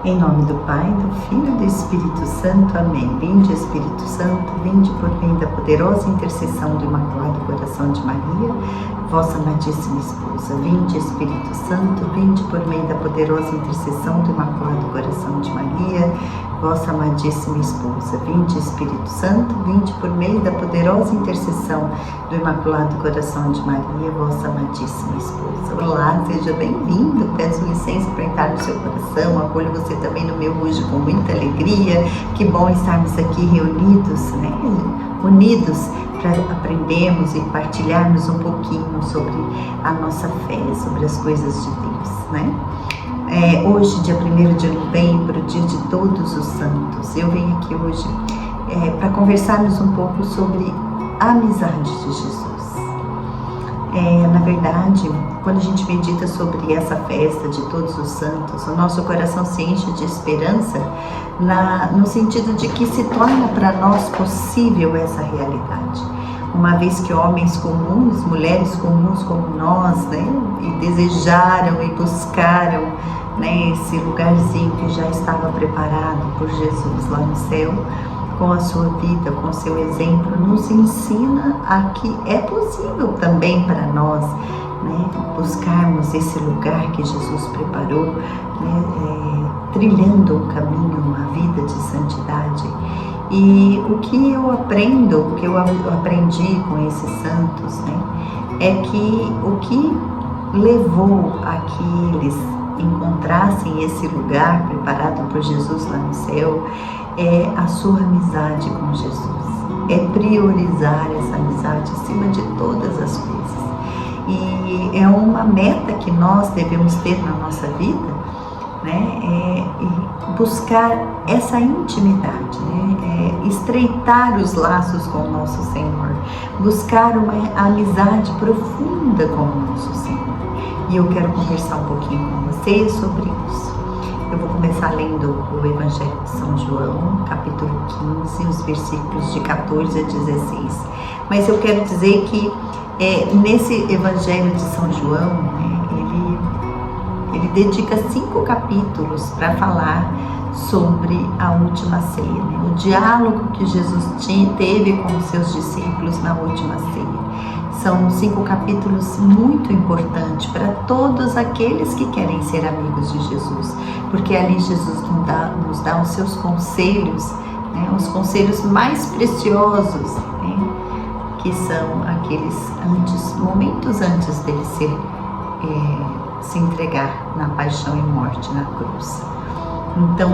Em nome do Pai, do Filho e do Espírito Santo. Amém. Vinde, Espírito Santo, vinde por meio da poderosa intercessão do Imaculado Coração de Maria, vossa amadíssima esposa. Vinde, Espírito Santo, vinde por meio da poderosa intercessão do Imaculado Coração de Maria, vossa amadíssima esposa. Vinde, Espírito Santo, vinde por meio da poderosa intercessão do Imaculado Coração de Maria, vossa amadíssima esposa. Olá, seja bem-vindo. Peço licença para entrar no seu coração. Acolho você também no meu hoje com muita alegria. Que bom estarmos aqui reunidos, né? Unidos para aprendermos e partilharmos um pouquinho sobre a nossa fé, sobre as coisas de Deus, né? Hoje, dia 1º de novembro, dia de todos os santos, eu venho aqui hoje para conversarmos um pouco sobre a amizade de Jesus. Na verdade, quando a gente medita sobre essa festa de todos os santos, o nosso coração se enche de esperança no sentido de que se torna para nós possível essa realidade. Uma vez que homens comuns, mulheres comuns como nós, né, e desejaram e buscaram, né, esse lugarzinho que já estava preparado por Jesus lá no céu, com a sua vida, com o seu exemplo, nos ensina a que é possível também para nós, né, buscarmos esse lugar que Jesus preparou, né, trilhando um caminho, uma vida de santidade. E o que eu aprendo, o que eu aprendi com esses santos, né, é que o que levou a que eles encontrassem esse lugar preparado por Jesus lá no céu é a sua amizade com Jesus, é priorizar essa amizade acima de todas as coisas. E é uma meta que nós devemos ter na nossa vida, né? Buscar essa intimidade, né? Estreitar os laços com o nosso Senhor, buscar uma amizade profunda com o nosso Senhor. E eu quero conversar um pouquinho com vocês sobre isso. Eu vou começar lendo o Evangelho de São João, capítulo 15, os versículos de 14 a 16. Mas eu quero dizer que nesse Evangelho de São João, né, ele dedica 5 capítulos para falar sobre a última ceia, né, o diálogo que Jesus teve com os seus discípulos na última ceia. São 5 capítulos muito importantes para todos aqueles que querem ser amigos de Jesus, porque ali Jesus nos dá os seus conselhos, né, os conselhos mais preciosos, né, que são aqueles momentos antes dele se entregar na paixão e morte na cruz. Então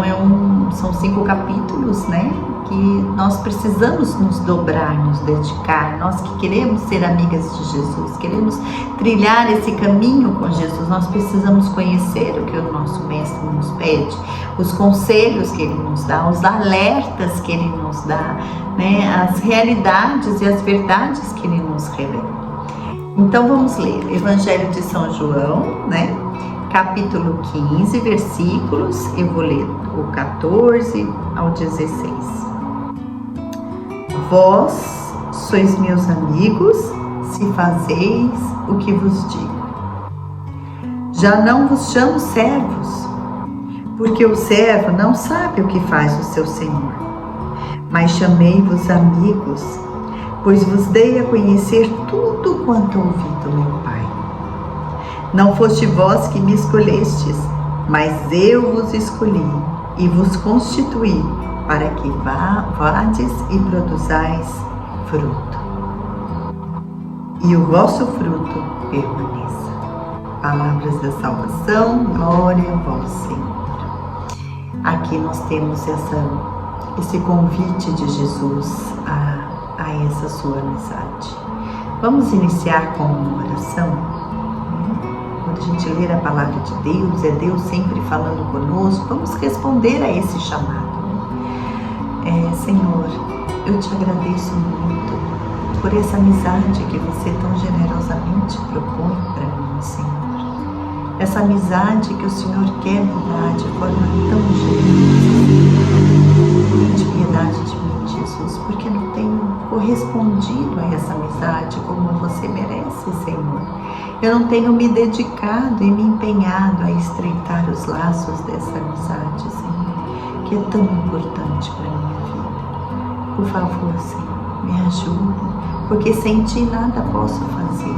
são 5 capítulos, né, que nós precisamos nos dobrar, nos dedicar. Nós que queremos ser amigas de Jesus, queremos trilhar esse caminho com Jesus, nós precisamos conhecer o que o nosso Mestre nos pede, os conselhos que Ele nos dá, os alertas que Ele nos dá, né, as realidades e as verdades que Ele nos revela. Então vamos ler Evangelho de São João, né? Capítulo 15, versículos, eu vou ler o 14 ao 16. Vós sois meus amigos, se fazeis o que vos digo. Já não vos chamo servos, porque o servo não sabe o que faz o seu senhor. Mas chamei-vos amigos, pois vos dei a conhecer tudo quanto ouvi do meu Pai. Não foste vós que me escolhestes, mas eu vos escolhi e vos constituí para que vades e produzais fruto. E o vosso fruto permaneça. Palavras da salvação, glória a vós, Senhor. Aqui nós temos esse convite de Jesus a essa sua amizade. Vamos iniciar com uma oração? Quando a gente ler a palavra de Deus, é Deus sempre falando conosco, vamos responder a esse chamado. Senhor, eu te agradeço muito por essa amizade que você tão generosamente propõe para mim, Senhor. Essa amizade que o Senhor quer me dar de forma tão generosa. Tenha piedade de mim, Jesus, porque não tenho correspondido a essa amizade como você merece, Senhor. Eu não tenho me dedicado e me empenhado a estreitar os laços dessa amizade, Senhor. que é tão importante para a minha vida. Por favor, Senhor, me ajuda, porque sem Ti nada posso fazer.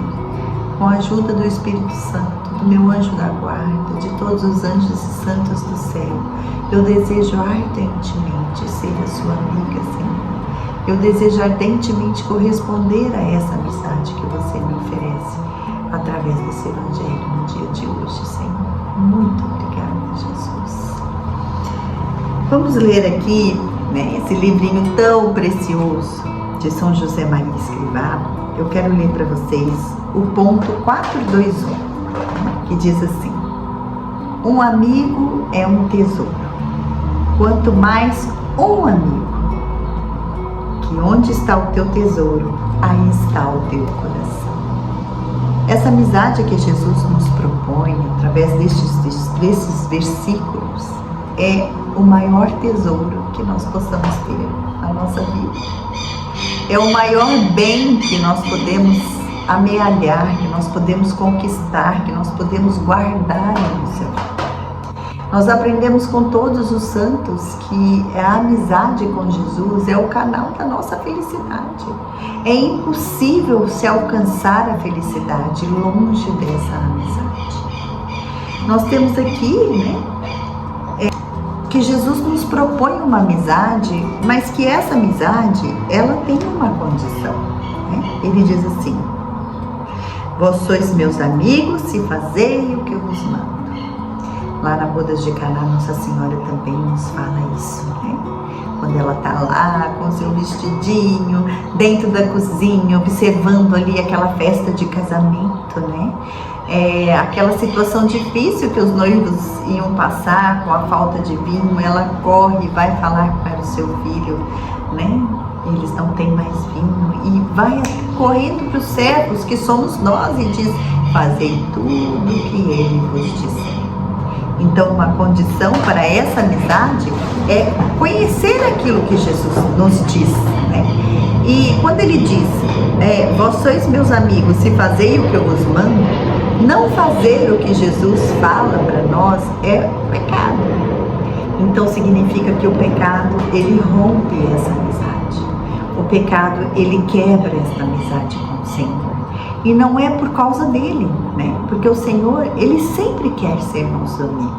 Com a ajuda do Espírito Santo, do meu anjo da guarda, de todos os anjos e santos do céu, eu desejo ardentemente ser a Sua amiga, Senhor. Eu desejo ardentemente corresponder a essa amizade que você me oferece através desse Evangelho no dia de hoje, Senhor. Muito obrigada, Jesus. Vamos ler aqui, esse livrinho tão precioso de São José Maria Escrivá. Eu quero ler para vocês o ponto 421, que diz assim: um amigo é um tesouro, quanto mais um amigo, que onde está o teu tesouro, aí está o teu coração. Essa amizade que Jesus nos propõe, através desses versículos, é o maior tesouro que nós possamos ter na nossa vida. É o maior bem que nós podemos amealhar, que nós podemos conquistar, que nós podemos guardar na nossa vida. Nós aprendemos com todos os santos que a amizade com Jesus é o canal da nossa felicidade. É impossível se alcançar a felicidade longe dessa amizade. Nós temos aqui, que Jesus nos propõe uma amizade, mas que essa amizade, ela tem uma condição. Ele diz assim: vós sois meus amigos se fazei o que eu vos mando. Lá na Bodas de Caná, Nossa Senhora também nos fala isso, quando ela está lá com seu vestidinho, dentro da cozinha, observando ali aquela festa de casamento, aquela situação difícil que os noivos iam passar com a falta de vinho, ela corre e vai falar para o seu filho, eles não têm mais vinho, e vai correndo para os servos, que somos nós, e diz: fazei tudo o que ele vos disser. Então, uma condição para essa amizade é conhecer aquilo que Jesus nos diz, E quando ele diz: vós sois meus amigos, se fazei o que eu vos mando, não fazer o que Jesus fala para nós é pecado. Então significa que o pecado, ele rompe essa amizade. O pecado, ele quebra essa amizade com o Senhor. E não é por causa dele, Porque o Senhor, ele sempre quer ser nosso amigo.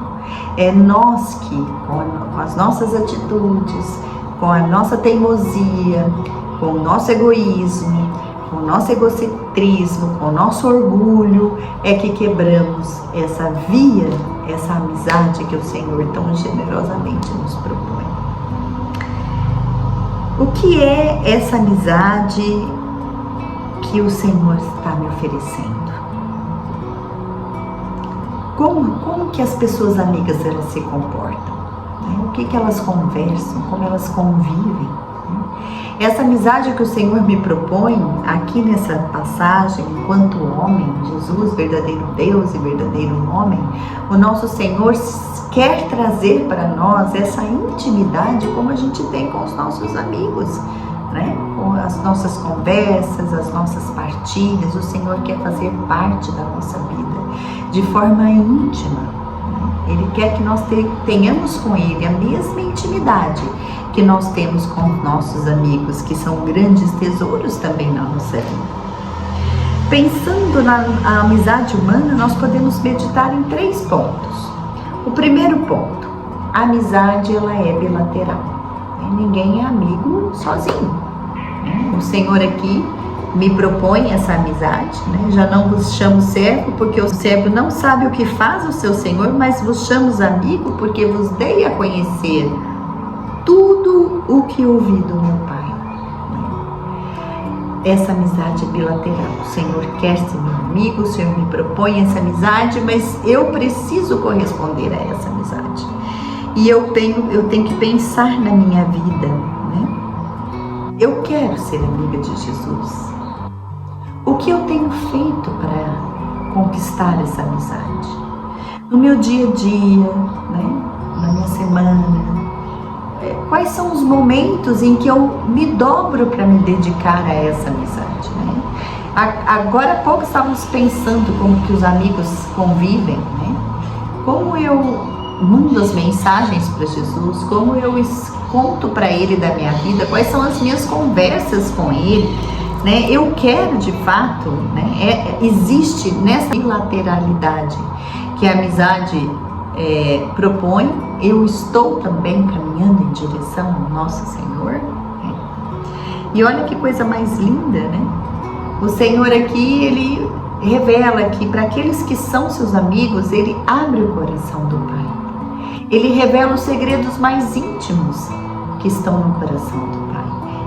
É nós que, com as nossas atitudes, com a nossa teimosia, com o nosso egoísmo, com o nosso egocentrismo, com o nosso orgulho, é que quebramos essa via, essa amizade que o Senhor tão generosamente nos propõe. O que é essa amizade que o Senhor está me oferecendo? Como que as pessoas amigas, elas se comportam? O que elas conversam? Como elas convivem? Essa amizade que o Senhor me propõe aqui nessa passagem, enquanto homem, Jesus, verdadeiro Deus e verdadeiro homem, o nosso Senhor quer trazer para nós essa intimidade como a gente tem com os nossos amigos, Com as nossas conversas, as nossas partilhas. O Senhor quer fazer parte da nossa vida de forma íntima. Ele quer que nós tenhamos com Ele a mesma intimidade que nós temos com nossos amigos, que são grandes tesouros também na nossa vida. Pensando na amizade humana, nós podemos meditar em 3 pontos. O primeiro ponto: a amizade, ela é bilateral. Ninguém é amigo sozinho. O Senhor aqui me propõe essa amizade, Já não vos chamo servo, porque o servo não sabe o que faz o seu Senhor, mas vos chamo amigo, porque vos dei a conhecer tudo o que ouvi do meu Pai. Essa amizade é bilateral. O Senhor quer ser meu amigo, o Senhor me propõe essa amizade, mas eu preciso corresponder a essa amizade. E eu tenho que pensar na minha vida, Eu quero ser amiga de Jesus. O que eu tenho feito para conquistar essa amizade? No meu dia a dia, na minha semana, quais são os momentos em que eu me dobro para me dedicar a essa amizade, Agora há pouco estávamos pensando como que os amigos convivem, Como eu mando as mensagens para Jesus, como eu conto para Ele da minha vida, quais são as minhas conversas com Ele, né? Eu quero de fato, né? Existe nessa bilateralidade que a amizade propõe, eu estou também caminhando em direção ao nosso Senhor, né? E olha que coisa mais linda, né? O Senhor aqui, Ele revela que para aqueles que são seus amigos, Ele abre o coração do Pai. Ele revela os segredos mais íntimos que estão no coração do Pai.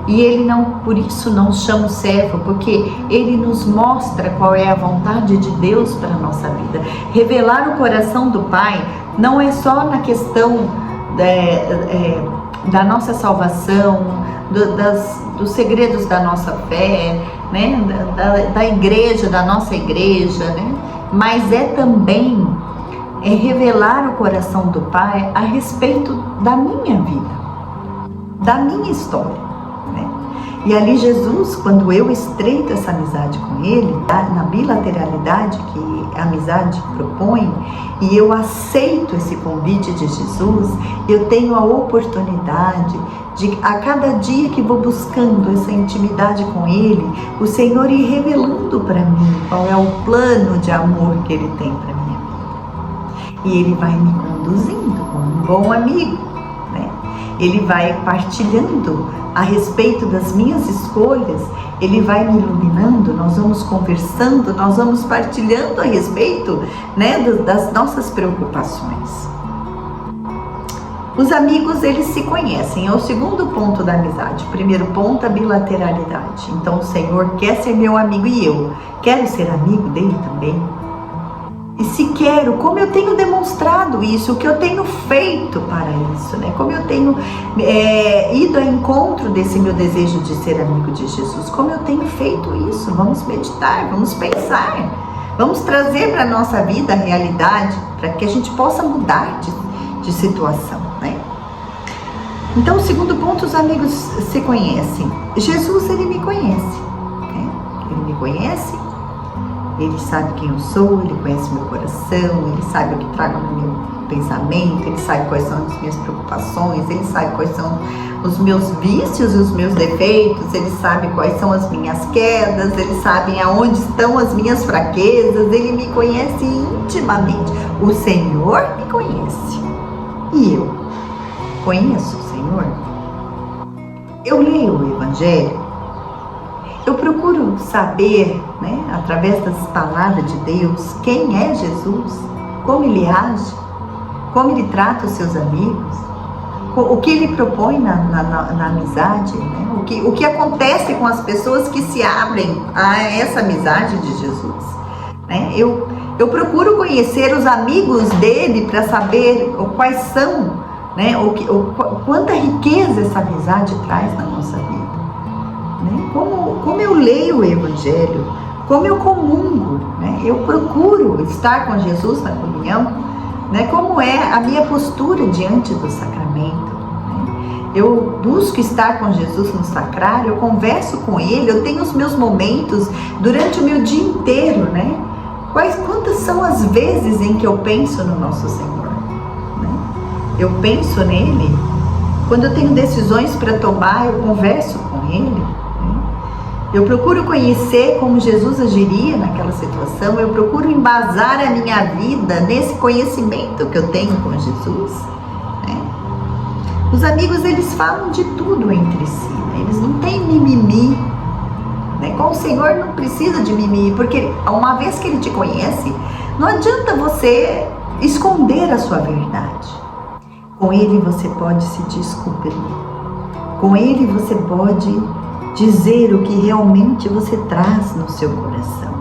E Ele não, por isso não chama o servo, porque Ele nos mostra qual é a vontade de Deus para a nossa vida. Revelar o coração do Pai não é só na questão da nossa salvação, dos segredos da nossa fé, né? da igreja, da nossa igreja, né? Mas é também revelar o coração do Pai a respeito da minha vida, da minha história, né? E ali Jesus, quando eu estreito essa amizade com Ele, na bilateralidade que a amizade propõe, e eu aceito esse convite de Jesus, eu tenho a oportunidade de, a cada dia que vou buscando essa intimidade com Ele, o Senhor ir revelando para mim qual é o plano de amor que Ele tem para minha vida. E Ele vai me conduzindo como um bom amigo, né? Ele vai partilhando a respeito das minhas escolhas, Ele vai me iluminando, nós vamos conversando, nós vamos partilhando a respeito, né, das nossas preocupações. Os amigos, eles se conhecem, é o segundo ponto da amizade. O primeiro ponto, a bilateralidade. Então o Senhor quer ser meu amigo e eu quero ser amigo dele também. E se quero, como eu tenho demonstrado isso, o que eu tenho feito para isso, né? Como eu tenho ido ao encontro desse meu desejo de ser amigo de Jesus, como eu tenho feito isso? Vamos meditar, vamos pensar, vamos trazer para a nossa vida a realidade, para que a gente possa mudar de situação, né? Então, o segundo ponto, os amigos se conhecem. Jesus, Ele me conhece, né? Ele me conhece. Ele sabe quem eu sou, Ele conhece meu coração, Ele sabe o que trago no meu pensamento, Ele sabe quais são as minhas preocupações, Ele sabe quais são os meus vícios e os meus defeitos, Ele sabe quais são as minhas quedas, Ele sabe aonde estão as minhas fraquezas, Ele me conhece intimamente. O Senhor me conhece. E eu conheço o Senhor. Eu leio o Evangelho, eu procuro saber, né, através das palavras de Deus, quem é Jesus, como Ele age, como Ele trata os seus amigos, o que Ele propõe na amizade, né, o que acontece com as pessoas que se abrem a essa amizade de Jesus, né? Eu procuro conhecer os amigos dele para saber quais são, né, quanta riqueza essa amizade traz na nossa vida. Como eu leio o Evangelho, como eu comungo, né? Eu procuro estar com Jesus na comunhão, né? Como é a minha postura diante do sacramento, né? Eu busco estar com Jesus no sacrário, eu converso com Ele, eu tenho os meus momentos durante o meu dia inteiro, né? Quantas são as vezes em que eu penso no nosso Senhor, né? Eu penso nele, quando eu tenho decisões para tomar, eu converso com Ele. Eu procuro conhecer como Jesus agiria naquela situação, eu procuro embasar a minha vida nesse conhecimento que eu tenho com Jesus, né? Os amigos, eles falam de tudo entre si, né? Eles não têm mimimi, né? Com o Senhor não precisa de mimimi, porque uma vez que Ele te conhece, não adianta você esconder a sua verdade. Com Ele você pode se descobrir, com Ele você pode dizer o que realmente você traz no seu coração.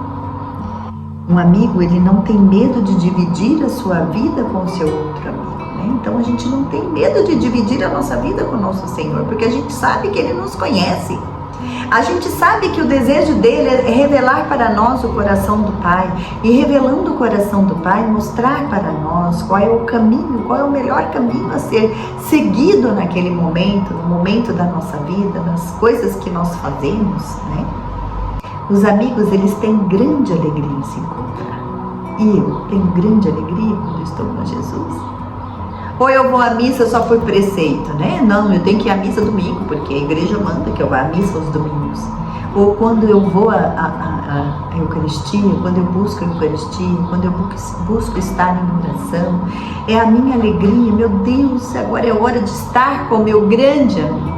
Um amigo, ele não tem medo de dividir a sua vida com o seu outro amigo, né? Então a gente não tem medo de dividir a nossa vida com o nosso Senhor, porque a gente sabe que Ele nos conhece. A gente sabe que o desejo dele é revelar para nós o coração do Pai, e revelando o coração do Pai, mostrar para nós qual é o caminho, qual é o melhor caminho a ser seguido naquele momento, no momento da nossa vida, nas coisas que nós fazemos, né? Os amigos, eles têm grande alegria em se encontrar. E eu tenho grande alegria quando estou com Jesus. Ou eu vou à missa só por preceito, né? Não, eu tenho que ir à missa domingo, porque a igreja manda que eu vá à missa aos domingos. Ou quando eu vou à Eucaristia, quando eu busco a Eucaristia, quando eu busco estar em oração, é a minha alegria. Meu Deus, agora é hora de estar com o meu grande amigo,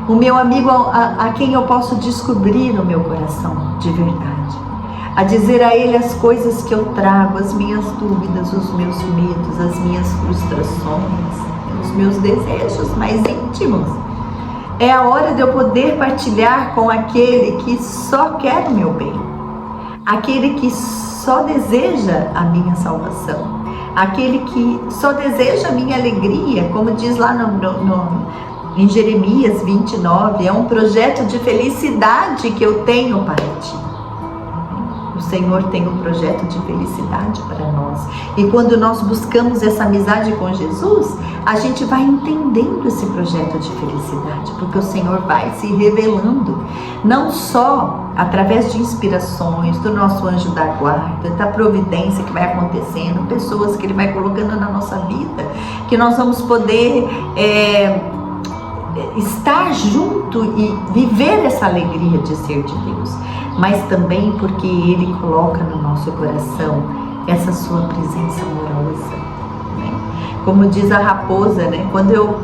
o meu amigo a quem eu posso descobrir o meu coração de verdade, a dizer a ele as coisas que eu trago, as minhas dúvidas, os meus medos, as minhas frustrações, os meus desejos mais íntimos. É a hora de eu poder partilhar com aquele que só quer o meu bem, aquele que só deseja a minha salvação, aquele que só deseja a minha alegria, como diz lá em Jeremias 29, é um projeto de felicidade que eu tenho para ti. O Senhor tem um projeto de felicidade para nós. E quando nós buscamos essa amizade com Jesus, a gente vai entendendo esse projeto de felicidade, porque o Senhor vai se revelando, não só através de inspirações, do nosso anjo da guarda, da providência que vai acontecendo, pessoas que Ele vai colocando na nossa vida, que nós vamos poder estar junto e viver essa alegria de ser de Deus, mas também porque Ele coloca no nosso coração essa sua presença amorosa, né? Como diz a raposa, né? Quando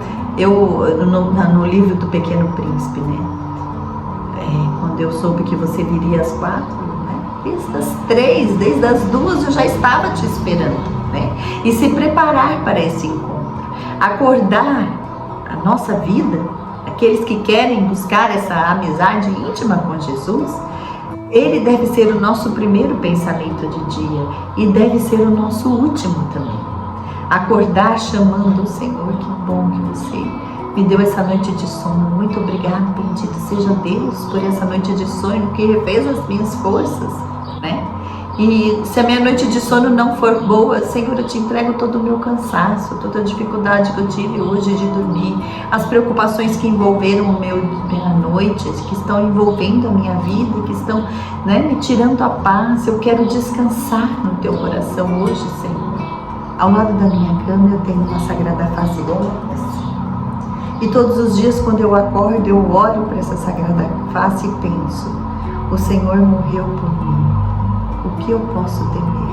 no livro do Pequeno Príncipe, né? Quando eu soube que você viria às 4, né? Desde as 2 eu já estava te esperando, né? E se preparar para esse encontro, acordar a nossa vida, aqueles que querem buscar essa amizade íntima com Jesus, Ele deve ser o nosso primeiro pensamento de dia e deve ser o nosso último também. Acordar chamando o Senhor, que bom que você me deu essa noite de sono, muito obrigado, bendito seja Deus por essa noite de sono que refez as minhas forças, né? E se a minha noite de sono não for boa, Senhor, eu te entrego todo o meu cansaço, toda a dificuldade que eu tive hoje de dormir, as preocupações que envolveram minha noite, que estão envolvendo a minha vida, que estão, né, me tirando a paz. Eu quero descansar no teu coração hoje, Senhor. Ao lado da minha cama eu tenho uma Sagrada Face Gotas. E todos os dias quando eu acordo, eu olho para essa Sagrada Face e penso: o Senhor morreu por mim. O que eu posso temer?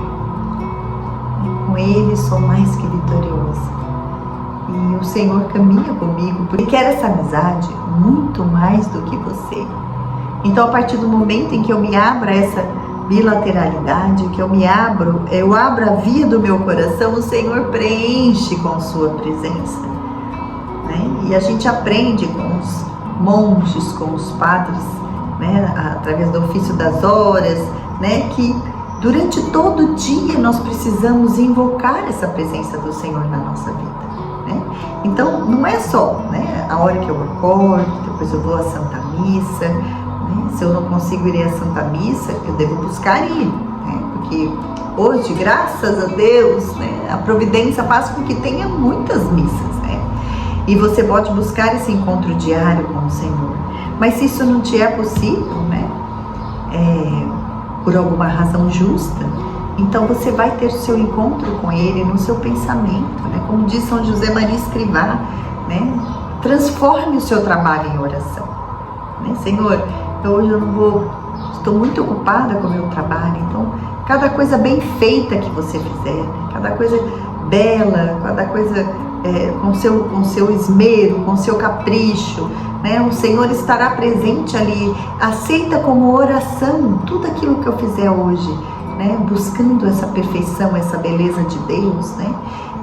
Com Ele sou mais que vitoriosa. E o Senhor caminha comigo, porque quer essa amizade muito mais do que você. Então, a partir do momento em que eu me abro a essa bilateralidade, que eu abro a via do meu coração, o Senhor preenche com sua presença, né? E a gente aprende com os monges, com os padres, né? Através do ofício das horas, né, que durante todo o dia nós precisamos invocar essa presença do Senhor na nossa vida, né? Então não é só, né, a hora que eu acordo, depois eu vou à Santa Missa, né? Se eu não consigo ir à Santa Missa, eu devo buscar ir, né? Porque hoje, graças a Deus, né, a providência faz com que tenha muitas missas, né? E você pode buscar esse encontro diário com o Senhor. Mas se isso não te é possível, né, por alguma razão justa, então você vai ter o seu encontro com Ele no seu pensamento, né? Como diz São José Maria Escrivá, né? Transforme o seu trabalho em oração, né? Senhor, hoje eu não vou, estou muito ocupada com o meu trabalho, então cada coisa bem feita que você fizer, né? Cada coisa bela, cada coisa com seu esmero, com seu capricho, né? O Senhor estará presente ali. Aceita como oração tudo aquilo que eu fizer hoje, né? Buscando essa perfeição, essa beleza de Deus, né?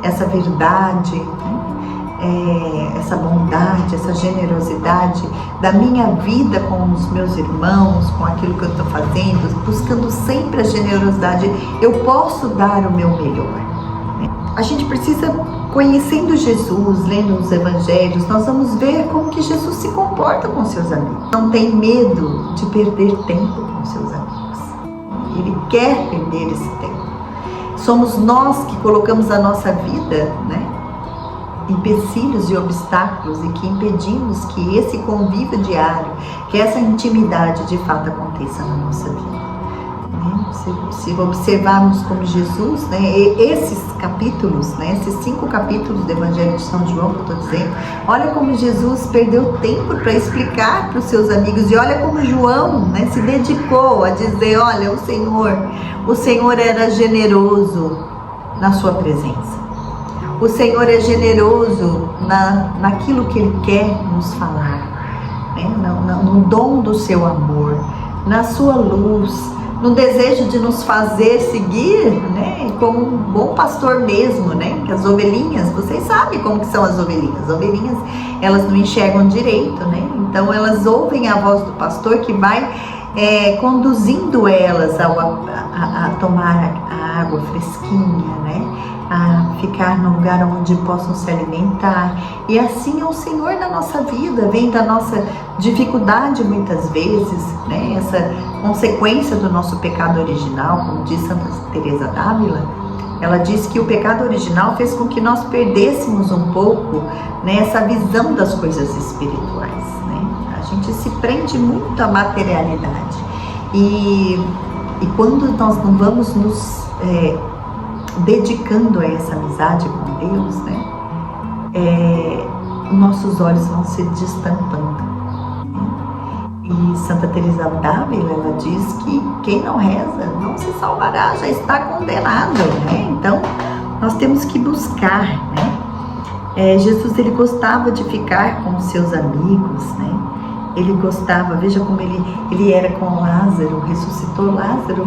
Essa verdade, né? Essa bondade, essa generosidade da minha vida com os meus irmãos, com aquilo que eu estou fazendo, buscando sempre a generosidade. Eu posso dar o meu melhor, né? A gente precisa, conhecendo Jesus, lendo os evangelhos, nós vamos ver como que Jesus se comporta com seus amigos. Não tem medo de perder tempo com seus amigos. Ele quer perder esse tempo. Somos nós que colocamos a nossa vida, né, empecilhos e obstáculos, e que impedimos que esse convívio diário, que essa intimidade de fato aconteça na nossa vida, né? Se observarmos como Jesus, né, esses capítulos, né, esses 5 capítulos do Evangelho de São João que eu estou dizendo, olha como Jesus perdeu tempo para explicar para os seus amigos, e olha como João, né, se dedicou a dizer, olha, o Senhor era generoso na sua presença. O Senhor é generoso naquilo que Ele quer nos falar, né, no dom do seu amor, na sua luz, no desejo de nos fazer seguir, né, como um bom pastor mesmo, né, que as ovelhinhas, vocês sabem como que são as ovelhinhas, elas não enxergam direito, né, então elas ouvem a voz do pastor que vai conduzindo elas a tomar a água fresquinha, né, a ficar num lugar onde possam se alimentar. E assim é o Senhor na nossa vida, vem da nossa dificuldade muitas vezes, né? Essa consequência do nosso pecado original, como diz Santa Teresa d'Ávila. Ela diz que o pecado original fez com que nós perdêssemos um pouco, né, essa visão das coisas espirituais, né? A gente se prende muito à materialidade, e quando nós não vamos nos dedicando a essa amizade com Deus, né, nossos olhos vão se destampando, né? E Santa Teresa d'Ávila, ela diz que quem não reza não se salvará, já está condenado, né? Então nós temos que buscar, né? Jesus, ele gostava de ficar com os seus amigos, né? Ele gostava, veja como ele era com Lázaro, ressuscitou Lázaro,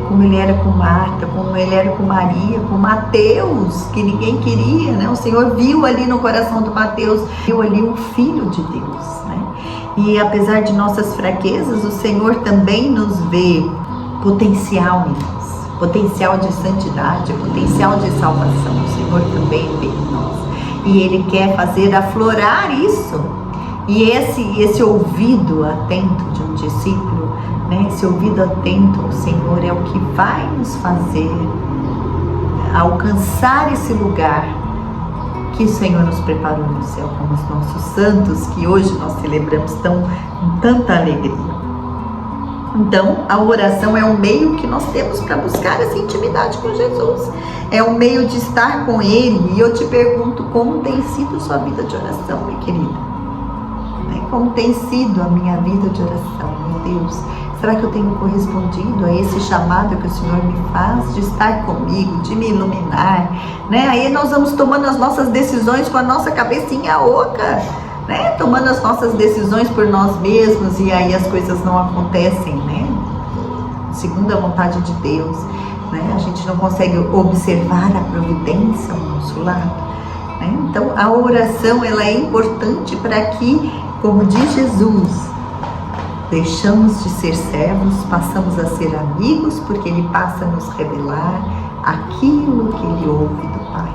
como ele era com Marta, como ele era com Maria, com Mateus, que ninguém queria, né? O Senhor viu ali no coração do Mateus, viu ali o Filho de Deus, né? E apesar de nossas fraquezas, o Senhor também nos vê potencial em nós, potencial de santidade, potencial de salvação. O Senhor também vê em nós, e Ele quer fazer aflorar isso. E esse ouvido atento de um discípulo, né, esse ouvido atento ao Senhor é o que vai nos fazer alcançar esse lugar que o Senhor nos preparou no céu, como os nossos santos, que hoje nós celebramos com tanta alegria. Então, a oração é um meio que nós temos para buscar essa intimidade com Jesus. É um meio de estar com Ele. E eu te pergunto, como tem sido sua vida de oração, minha querida? Como tem sido a minha vida de oração, meu Deus? Será que eu tenho correspondido a esse chamado que o Senhor me faz de estar comigo, de me iluminar, né? Aí nós vamos tomando as nossas decisões com a nossa cabecinha oca, né? Tomando as nossas decisões por nós mesmos, e aí as coisas não acontecem, né? Segundo a vontade de Deus, né? A gente não consegue observar a providência ao nosso lado, né? Então a oração, ela é importante para que, como diz Jesus, deixamos de ser servos, passamos a ser amigos, porque Ele passa a nos revelar aquilo que Ele ouve do Pai.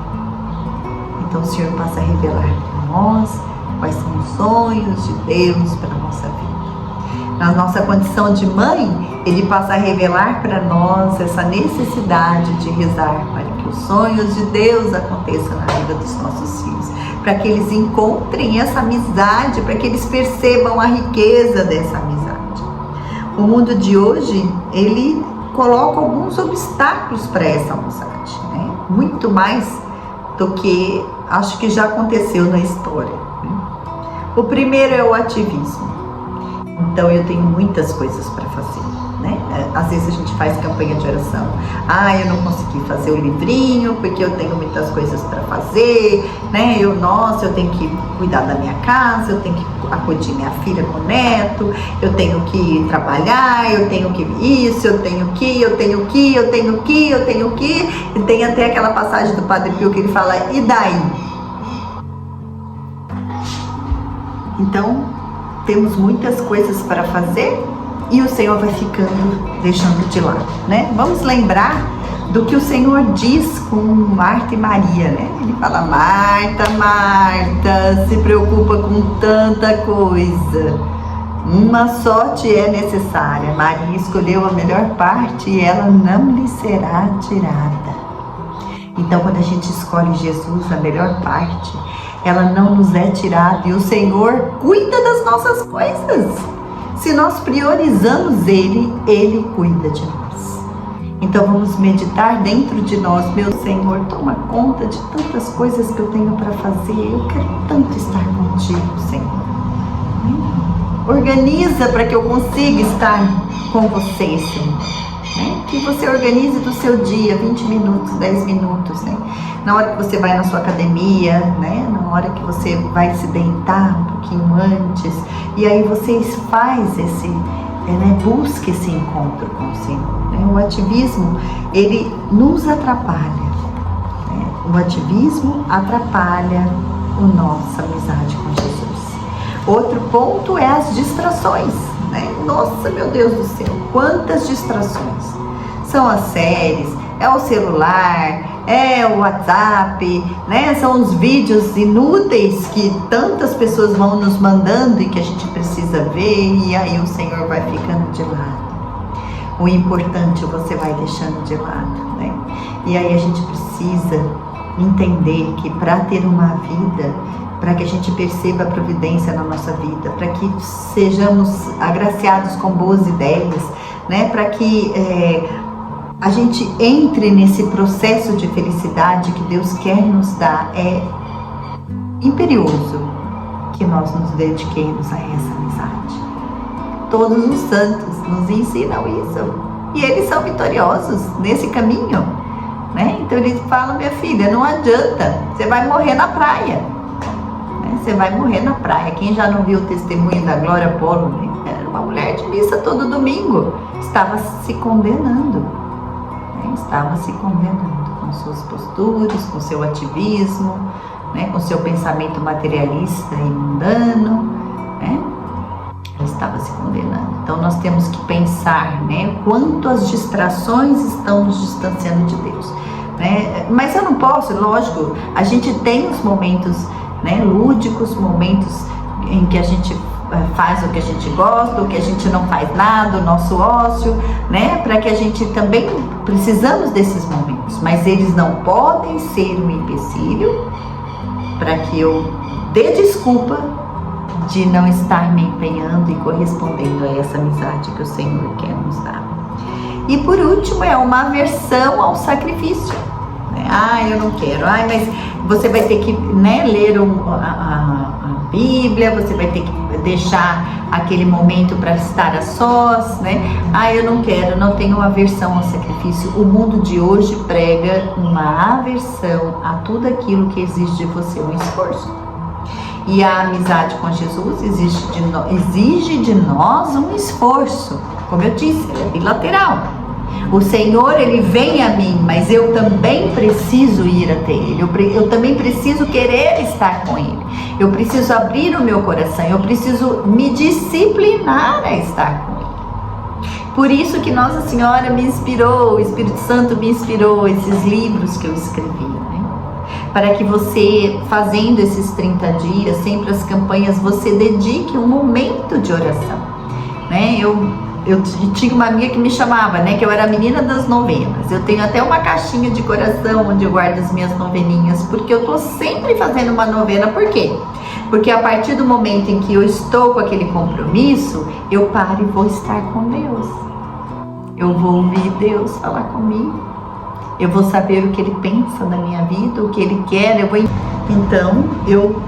Então o Senhor passa a revelar para nós quais são os sonhos de Deus para a nossa vida. Na nossa condição de mãe, Ele passa a revelar para nós essa necessidade de rezar para que os sonhos de Deus aconteçam na vida dos nossos filhos, para que eles encontrem essa amizade, para que eles percebam a riqueza dessa amizade. O mundo de hoje, ele coloca alguns obstáculos para essa amizade, né? Muito mais do que acho que já aconteceu na história, né? O primeiro é o ativismo. Então eu tenho muitas coisas para fazer, né? Às vezes a gente faz campanha de oração. Eu não consegui fazer o livrinho porque eu tenho muitas coisas para fazer, né? Eu tenho que cuidar da minha casa, eu tenho que acudir minha filha com o neto, eu tenho que trabalhar, eu tenho que isso, eu tenho que. E tem até aquela passagem do Padre Pio que ele fala, e daí? Então, temos muitas coisas para fazer e o Senhor vai deixando de lado, né? Vamos lembrar do que o Senhor diz com Marta e Maria, né? Ele fala, Marta, Marta, se preocupa com tanta coisa, uma só te é necessária. Maria escolheu a melhor parte e ela não lhe será tirada. Então, quando a gente escolhe Jesus, a melhor parte, ela não nos é tirada, e o Senhor cuida das nossas coisas. Se nós priorizamos Ele, Ele cuida de nós. Então vamos meditar dentro de nós. Meu Senhor, toma conta de tantas coisas que eu tenho para fazer. Eu quero tanto estar contigo, Senhor. Organiza para que eu consiga estar com você, Senhor. Que você organize do seu dia 20 minutos, 10 minutos, né? Na hora que você vai na sua academia, né? Na hora que você vai se deitar um pouquinho antes, e aí você faz esse, busca esse encontro com o Senhor, né? O ativismo, ele nos atrapalha, né? O ativismo atrapalha a nossa amizade com Jesus. Outro ponto é as distrações, né? Nossa, meu Deus do céu, quantas distrações! São as séries, é o celular, é o WhatsApp, né? São os vídeos inúteis que tantas pessoas vão nos mandando e que a gente precisa ver, e aí o Senhor vai ficando de lado. O importante você vai deixando de lado, né? E aí a gente precisa entender que para ter uma vida, para que a gente perceba a providência na nossa vida, para que sejamos agraciados com boas ideias, né? Para que a gente entre nesse processo de felicidade que Deus quer nos dar, é imperioso que nós nos dediquemos a essa amizade. Todos os santos nos ensinam isso, e eles são vitoriosos nesse caminho, né? Então eles falam: minha filha, não adianta, você vai morrer na praia, né? Você vai morrer na praia. Quem já não viu o testemunho da Glória Polo, né? Era uma mulher de missa todo domingo, estava se condenando, estava se condenando com suas posturas, com seu ativismo, né, com seu pensamento materialista e mundano, né? Ela estava se condenando. Então nós temos que pensar, né, quanto as distrações estão nos distanciando de Deus, né? Mas eu não posso, lógico, a gente tem os momentos, né, lúdicos, momentos em que a gente faz o que a gente gosta, o que a gente não faz nada, o nosso ócio, né? Para que a gente também precisamos desses momentos, mas eles não podem ser um empecilho para que eu dê desculpa de não estar me empenhando e correspondendo a essa amizade que o Senhor quer nos dar. E por último, é uma aversão ao sacrifício, né? Eu não quero. Mas você vai ter que, né, ler a Bíblia, você vai ter que deixar aquele momento para estar a sós, né? Eu não quero, não tenho aversão ao sacrifício. O mundo de hoje prega uma aversão a tudo aquilo que exige de você um esforço. E a amizade com Jesus exige de nós um esforço. Como eu disse, ela é bilateral. O Senhor, Ele vem a mim, mas eu também preciso ir até Ele. Eu também preciso querer estar com Ele. Eu preciso abrir o meu coração. Eu preciso me disciplinar a estar com Ele. Por isso que Nossa Senhora me inspirou, o Espírito Santo me inspirou, esses livros que eu escrevi, né? Para que você, fazendo esses 30 dias, sempre as campanhas, você dedique um momento de oração, né? Eu tinha uma amiga que me chamava, né, que eu era a menina das novenas. Eu tenho até uma caixinha de coração onde eu guardo as minhas noveninhas, porque eu tô sempre fazendo uma novena. Por quê? Porque a partir do momento em que eu estou com aquele compromisso, eu paro e vou estar com Deus. Eu vou ouvir Deus falar comigo. Eu vou saber o que Ele pensa da minha vida, o que Ele quer. Então, eu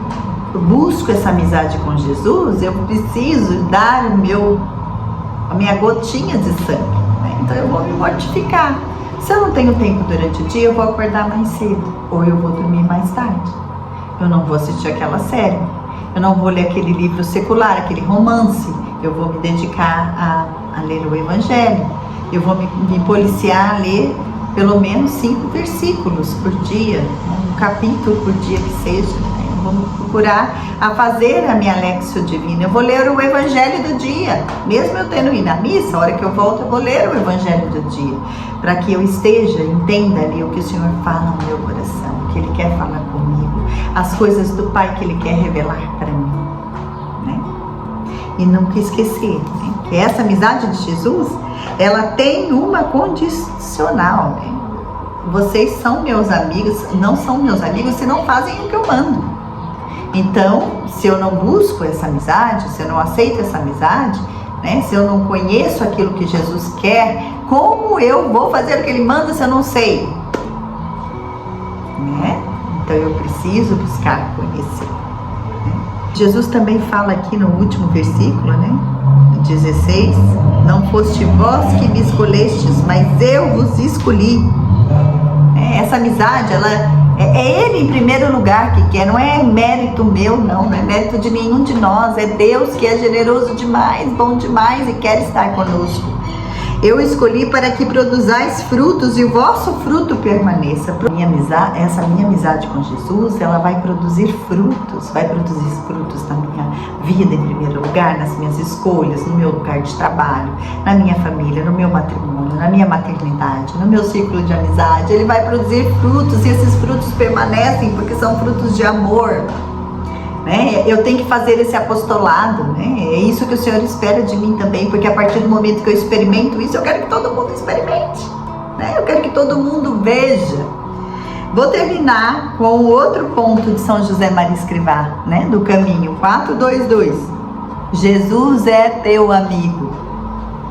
busco essa amizade com Jesus, eu preciso dar a minha gotinha de sangue, né? Então eu vou me mortificar. Se eu não tenho tempo durante o dia, eu vou acordar mais cedo, ou eu vou dormir mais tarde. Eu não vou assistir aquela série, eu não vou ler aquele livro secular, aquele romance. Eu vou me dedicar a ler o Evangelho. Eu vou me policiar a ler pelo menos 5 versículos por dia, um capítulo por dia que seja, né? Eu vou procurar a fazer a minha Lexio Divina. Eu vou ler o Evangelho do dia, mesmo eu tendo ido à missa. A hora que eu volto, eu vou ler o Evangelho do dia, para que eu entenda ali o que o Senhor fala no meu coração, o que Ele quer falar comigo, as coisas do Pai que Ele quer revelar para mim, né? E nunca esquecer, né, que essa amizade de Jesus, ela tem uma condicional, né? Vocês são meus amigos, não são meus amigos se não fazem o que eu mando. Então, se eu não busco essa amizade, se eu não aceito essa amizade, né? Se eu não conheço aquilo que Jesus quer, como eu vou fazer o que Ele manda se eu não sei? Né? Então eu preciso buscar conhecer. Né? Jesus também fala aqui no último versículo, né? 16: não foste vós que me escolhestes, mas eu vos escolhi. Essa amizade, é Ele em primeiro lugar que quer, não é mérito meu, não é mérito de nenhum de nós, é Deus que é generoso demais, bom demais e quer estar conosco. Eu escolhi para que produzais frutos e o vosso fruto permaneça. Essa minha amizade com Jesus, ela vai produzir frutos na minha vida em primeiro lugar, nas minhas escolhas, no meu lugar de trabalho, na minha família, no meu matrimônio, na minha maternidade, no meu círculo de amizade. Ele vai produzir frutos e esses frutos permanecem porque são frutos de amor. Né? Eu tenho que fazer esse apostolado, né? É isso que o Senhor espera de mim também, porque a partir do momento que eu experimento isso, eu quero que todo mundo experimente, né? Eu quero que todo mundo veja. Vou terminar com outro ponto de São José Maria Escrivá, né? Do caminho 422. Jesus é teu amigo,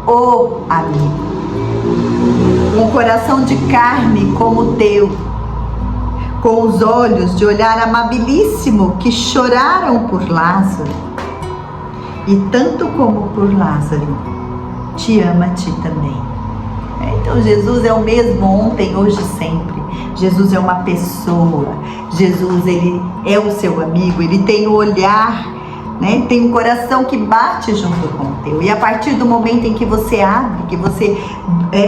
o amigo, um coração de carne como o teu, com os olhos de olhar amabilíssimo que choraram por Lázaro, e tanto como por Lázaro, te ama a ti também. Então Jesus é o mesmo ontem, hoje e sempre. Jesus é uma pessoa. Jesus, Ele é o seu amigo, Ele tem o olhar, né? Tem um coração que bate junto com o teu. E a partir do momento em que você abre, que você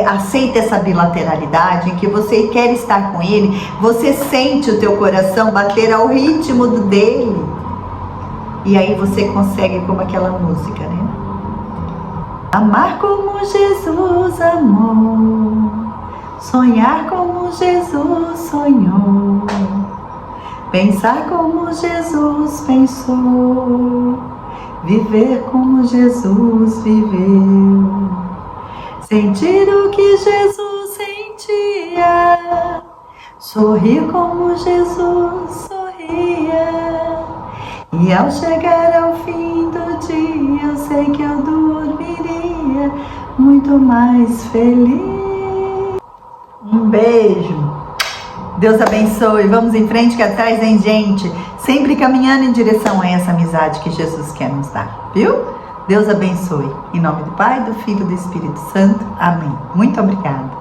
aceita essa bilateralidade, em que você quer estar com Ele, você sente o teu coração bater ao ritmo do dele. E aí você consegue, como aquela música, né? Amar como Jesus amou, sonhar como Jesus sonhou, pensar como Jesus pensou, viver como Jesus viveu, sentir o que Jesus sentia, sorrir como Jesus sorria, e ao chegar ao fim do dia eu sei que eu dormiria muito mais feliz. Um beijo. Deus abençoe, vamos em frente que atrás vem gente, sempre caminhando em direção a essa amizade que Jesus quer nos dar, viu? Deus abençoe, em nome do Pai, do Filho e do Espírito Santo, amém. Muito obrigada.